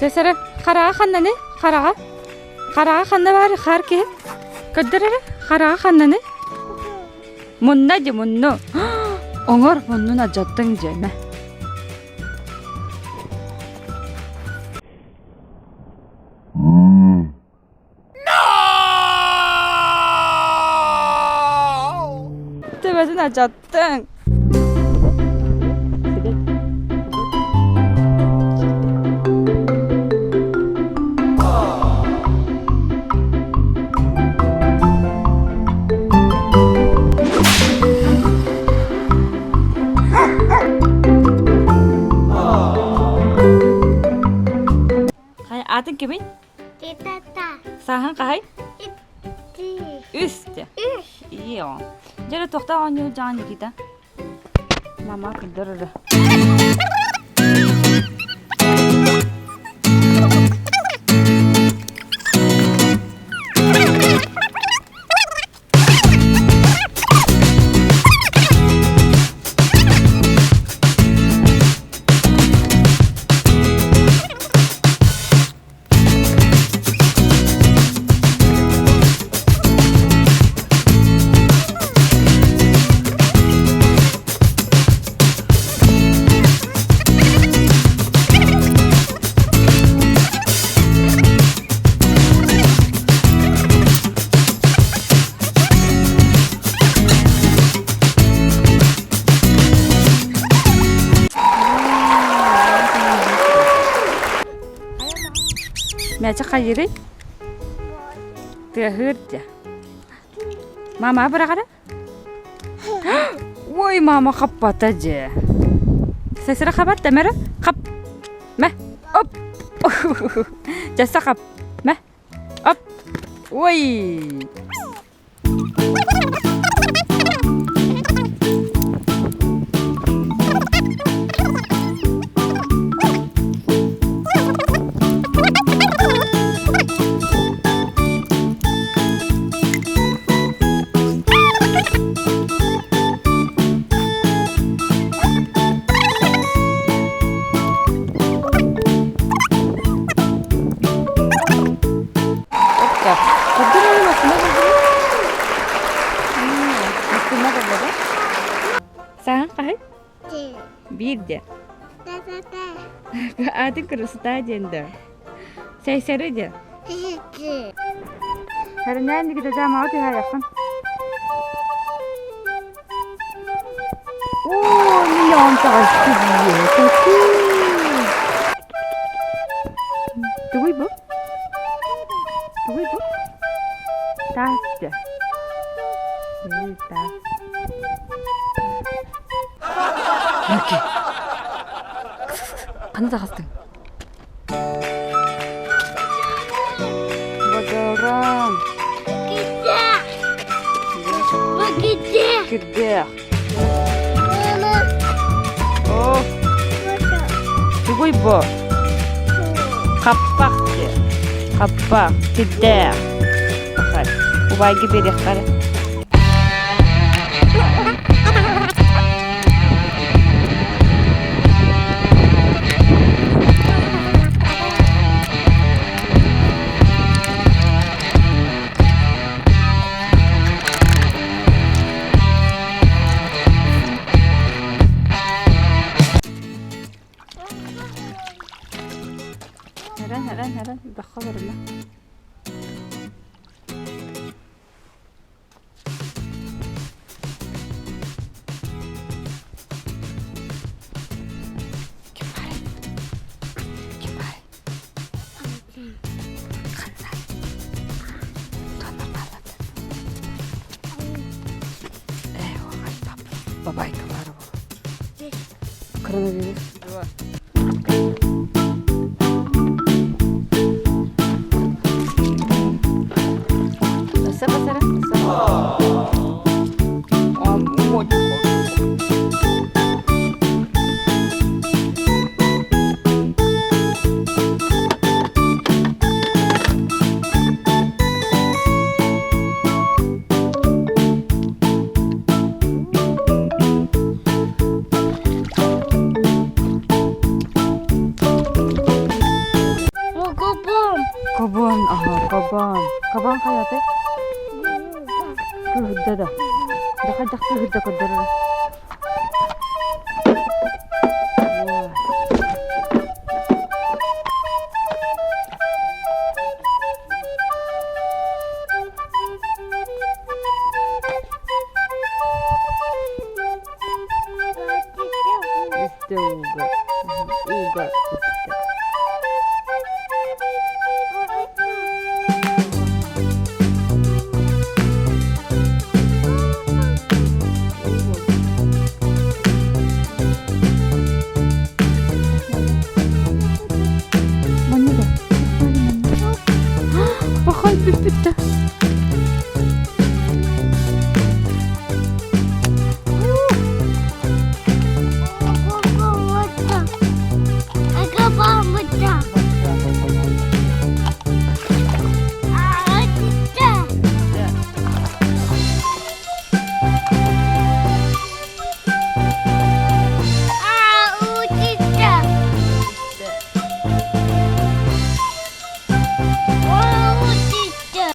Sesere qarağa xannani, qarağa. Qarağa xanna bari xar ki. Köddürere qarağa xannani. Munna je munnu. Oңор munnu ajattın jeme. Tebedin ajattın. Adın kimin? Tata. Sahan kahay? İtti. Üst. İyi o. Jere tohta oynuyor canı gida. Mama kıldırır. Mece kayırı. Tehirce. Mama bırakada. Vay mama kapatacı. Sesine kapat demere. Kap. Meh. Hop. Jasa kap. Meh. Hop. Vay. Sahan kahay? Bir de. Adı kurusu da jende. Seseri de. Her nerede gideceğim abi her yakın. Oo, milyon taşı diye. Duy bu. Duy bu. Taşı. Taşı. Okay. Kanı da kastın. Bakalım. Gitti. Oh. Duy bu. Kapak de. Kapak. Gitti. Bakar. Bu bay gibi yakar. Heran bakka verme. Babay kabar bu. Koronavirüs. 가방 가야 돼? 그 흔다다. 나 한짝 더 흔다 건드려라.